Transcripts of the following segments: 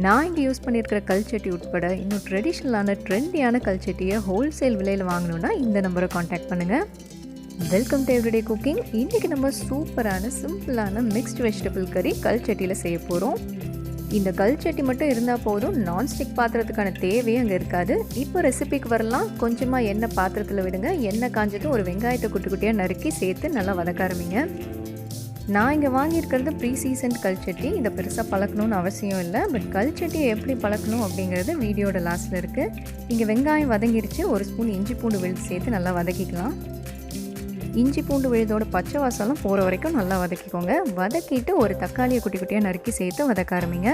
நான் இங்கே யூஸ் பண்ணியிருக்கிற கல்ச்சட்டி உட்பட இன்னும் ட்ரெடிஷ்னலான ட்ரெண்டியான கல்ச்சட்டியை ஹோல்சேல் விலையில் வாங்கணுன்னா இந்த நம்பரை காண்டாக்ட் பண்ணுங்கள். Welcome to everyday cooking. இன்றைக்கி நம்ம சூப்பரான சிம்பிளான மிக்ஸ்டு வெஜிடபிள் கறி கல்ச்சட்டியில் செய்ய போகிறோம். இந்த கல்ச்சட்டி மட்டும் இருந்தால் போதும், நான்ஸ்டிக் பாத்திரத்துக்கான தேவையே அங்கே இருக்காது. இப்போ ரெசிபிக்கு வரலாம். கொஞ்சமாக எண்ணெய் பாத்திரத்தில் விடுங்க. எண்ணெய் காஞ்சதும் ஒரு வெங்காயத்தை குட்டி குட்டியாக நறுக்கி சேர்த்து நல்லா வதக்க ஆரம்பிங்க. நான் இங்கே வாங்கியிருக்கிறது ப்ரீ சீசன்ட் கல்ச்சட்டி. இதை பெருசாக பழக்கணும்னு அவசியம் இல்லை. பட் கல்ச்சட்டியை எப்படி பழக்கணும் அப்படிங்கிறது வீடியோட லாஸ்ட்டில் இருக்குது. இங்கே வெங்காயம் வதங்கிருச்சு. ஒரு ஸ்பூன் இஞ்சி பூண்டு விழுது சேர்த்து நல்லா வதக்கிக்கலாம். இஞ்சி பூண்டு விழுதோட பச்சை வாசம்லாம் போகிற வரைக்கும் நல்லா வதக்கிக்கோங்க. வதக்கிட்டு ஒரு தக்காளியை குட்டி குட்டியாக நறுக்கி சேர்த்து வதக்க ஆரம்பிங்க.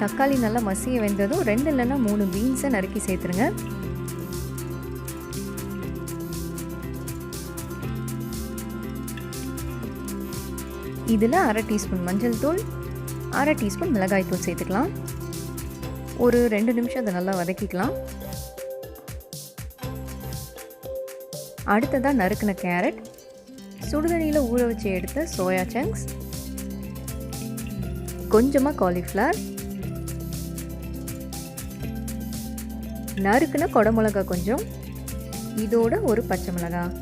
தக்காளி நல்லா மசிய வெந்ததும் 2 இல்லைன்னா 3 பீன்ஸை நறுக்கி சேர்த்துருங்க. இதில் 1/2 டீஸ்பூன் மஞ்சள் தூள், 1/2 டீஸ்பூன் மிளகாய் தூள் சேர்த்துக்கலாம். ஒரு 2 நிமிஷம் அதை நல்லா வதக்கிக்கலாம். அடுத்ததாக நறுக்கின கேரட், சுடுதண்ணியில் ஊற வச்சு எடுத்த சோயா சங்க்ஸ், கொஞ்சமாக காலிஃப்ளவர், நறுக்கின கொடமிளகா கொஞ்சம், இதோட ஒரு பச்சை மிளகாய்,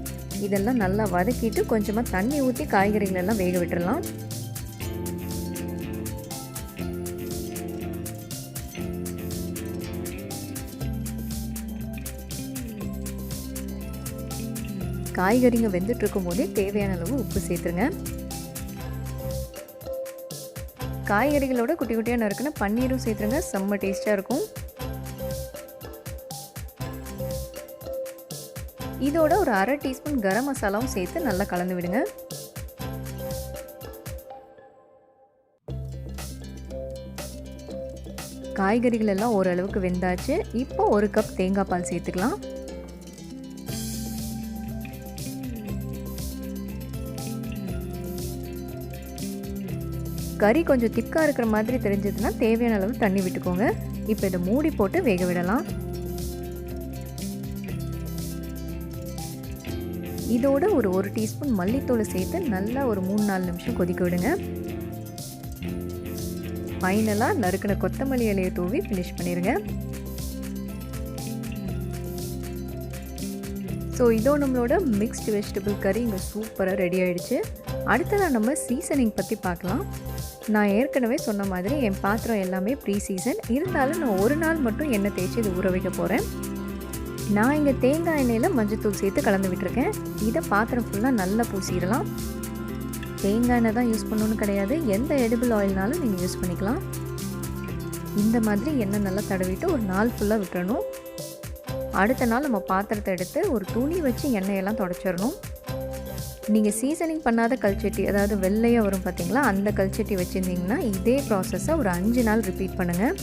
இதெல்லாம் நல்லா வதக்கிட்டு கொஞ்சமாக தண்ணி ஊற்றி காய்கறிகள் எல்லாம் வேக விட்டுடலாம். காய்கறிங்க வெந்துட்டு இருக்கும் போதே தேவையான அளவு உப்பு சேர்த்துருங்க. காய்கறிகளோட குட்டி குட்டியாக நறுக்குன பன்னீரும் சேர்த்துருங்க. செம்ம டேஸ்டாக இருக்கும். இதோட ஒரு 1/2 டீஸ்பூன் கரம் மசாலாவும் சேர்த்து நல்லா கலந்து விடுங்க. காய்கறிகள் எல்லாம் ஓரளவுக்கு வெந்தாச்சு. இப்போ 1 கப் தேங்காய் பால் சேர்த்துக்கலாம். கறி கொஞ்சம் திக்காக இருக்கிற மாதிரி தெரிஞ்சதுன்னா தேவையான அளவு தண்ணி விட்டுக்கோங்க. இப்போ இதை மூடி போட்டு வேக விடலாம். இதோட ஒரு 1 டீஸ்பூன் மல்லித்தூளை சேர்த்து நல்லா ஒரு 3-4 நிமிஷம் கொதிக்க விடுங்க. ஃபைனலாக நறுக்கின கொத்தமல்லி இலையை தூவி ஃபினிஷ் பண்ணிடுங்க. ஸோ இதோ நம்மளோட மிக்ஸ்டு வெஜிடபிள் கறி இங்கே சூப்பராக ரெடி ஆகிடுச்சு. அடுத்ததாக நம்ம சீசனிங் பற்றி பார்க்கலாம். நான் ஏற்கனவே சொன்ன மாதிரி என் பாத்திரம் எல்லாமே ப்ரீ சீசன். இருந்தாலும் நான் ஒரு நாள் மட்டும் எண்ணெய் தேய்ச்சி இது ஊற வைக்க போகிறேன். நான் இங்கே தேங்காய் எண்ணெயில் மஞ்சத்தூள் சேர்த்து கலந்து விட்டுருக்கேன். இதை பாத்திரம் ஃபுல்லாக நல்லா பூசிடலாம். தேங்காய் எண்ணெய் தான் யூஸ் பண்ணணும்னு கிடையாது. எந்த எடிபிள் ஆயில்னாலும் நீங்கள் யூஸ் பண்ணிக்கலாம். இந்த மாதிரி எண்ணெய் நல்லா தடவிட்டு ஒரு நாள் ஃபுல்லாக விட்டுறணும். அடுத்த நாள் நம்ம பாத்திரத்தை எடுத்து ஒரு துணி வச்சு எண்ணெயெல்லாம் தொடச்சிடணும். நீங்கள் சீசனிங் பண்ணாத கல்ச்சட்டி, அதாவது வெள்ளையாக வரும் பார்த்தீங்களா, அந்த கல்ச்சட்டி வச்சுருந்தீங்கன்னா இதே ப்ராசஸை ஒரு 5 நாள் ரிப்பீட் பண்ணுங்கள்.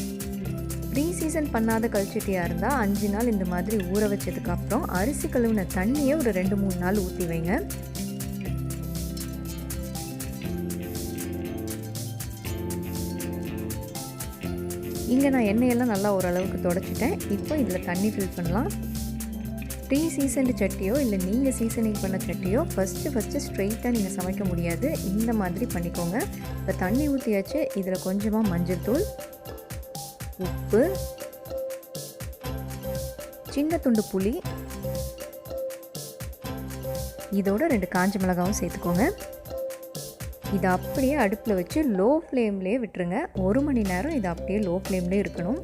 ப்ரீ சீசன் பண்ணாத கல்ச்சட்டியாக இருந்தால் 5 நாள் இந்த மாதிரி ஊற வச்சதுக்கப்புறம் அரிசி கழுவின தண்ணியை ஒரு 2-3 நாள் ஊற்றி வைங்க. இங்கே நான் எண்ணெயெல்லாம் நல்லா ஓரளவுக்கு தொடச்சிட்டேன். இப்போ இதில் தண்ணி ஃபில் பண்ணலாம். ப்ரீ சீசன்டு சட்டியோ இல்லை நீங்கள் சீசனிங் பண்ண சட்டியோ ஃபஸ்ட்டு ஸ்ட்ரெயிட்டாக நீங்கள் சமைக்க முடியாது. இந்த மாதிரி பண்ணிக்கோங்க. இப்போ தண்ணி ஊற்றியாச்சு. இதில் கொஞ்சமாக மஞ்சள் தூள், உப்பு, சின்ன துண்டு புளி, இதோட 2 காஞ்ச மிளகாவும் சேர்த்துக்கோங்க. இதை அப்படியே அடுப்பில் வச்சு லோ ஃப்ளேம்லேயே விட்டுருங்க. 1 மணி நேரம் இதை அப்படியே லோ ஃப்ளேம்லேயே இருக்கணும்.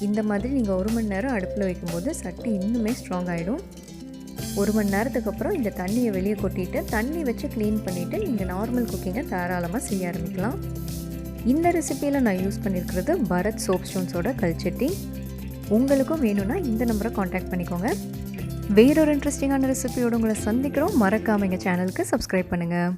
இந்த மாதிரி நீங்கள் 1 மணி நேரம் அடுப்பில் வைக்கும்போது சட்டி இன்னுமே ஸ்ட்ராங் ஆகிடும். 1 மணி நேரத்துக்கு அப்புறம் இந்த தண்ணியை வெளியே கொட்டிட்டு தண்ணி வச்சு க்ளீன் பண்ணிவிட்டு நீங்கள் நார்மல் குக்கிங்கை தாராளமாக செய்ய ஆரம்பிக்கலாம். இந்த ரெசிப்பியில் நான் யூஸ் பண்ணியிருக்கிறது பரத் சோப்ஸ்டோன்ஸோட கல்ச்சட்டி. உங்களுக்கும் வேணும்னா இந்த நம்பரை காண்டாக்ட் பண்ணிக்கோங்க. வேறொரு இன்ட்ரெஸ்டிங்கான ரெசிபியோடு உங்களை சந்திக்கிறோம். மறக்காமல் எங்கள் சேனலுக்கு சப்ஸ்கிரைப் பண்ணுங்கள்.